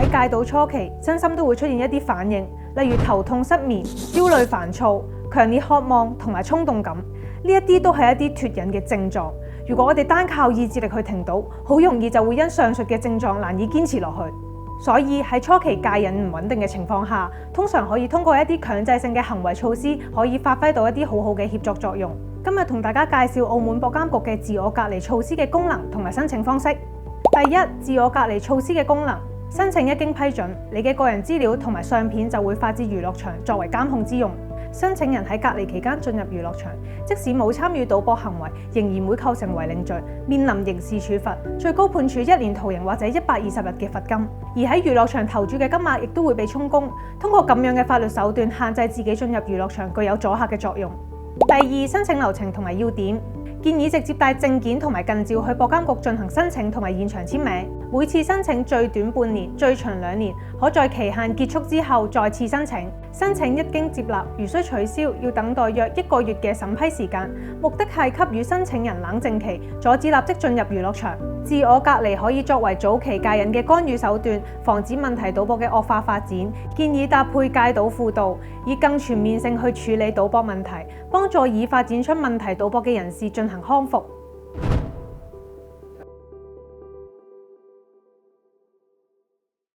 戒賭初期，身心都會出現一啲反應，例如頭痛、失眠、焦慮、煩躁、強烈渴望同埋衝動感，呢一啲都係一啲脫癮嘅症狀。如果我哋單靠意志力去停賭，好容易就會因上述嘅症狀難以堅持落去。所以喺初期戒癮唔穩定嘅情況下，通常可以通過一啲強制性嘅行為措施，可以發揮到一啲好好嘅協作作用。今日同大家介紹澳門博監局嘅自我隔離措施嘅功能同埋申請方式。第一，自我隔離措施嘅功能。申請一經批准，你嘅個人資料同埋相片就會發至娛樂場作為監控之用。申請人喺隔離期間進入娛樂場，即使冇參與賭博行為，仍然會構成違令罪，面臨刑事處罰，最高判處1年徒刑或者120日嘅罰金。而喺娛樂場投注嘅金額亦都會被充公。通過咁樣嘅法律手段限制自己進入娛樂場，具有阻嚇嘅作用。第二，申請流程同埋要點。建議直接帶證件同埋近照去博監局進行申請同埋現場簽名。每次申請最短半年，最長2年，可在期限結束之後再次申請。申請一經接納，如需取消，要等待約1個月嘅審批時間。目的係給予申請人冷靜期，阻止立即進入娛樂場。自我隔離可以作為早期戒癮嘅干預手段，防止問題賭博嘅惡化發展。建議搭配戒賭輔導，以更全面性去處理賭博問題，幫助已發展出問題賭博嘅人士進行康復。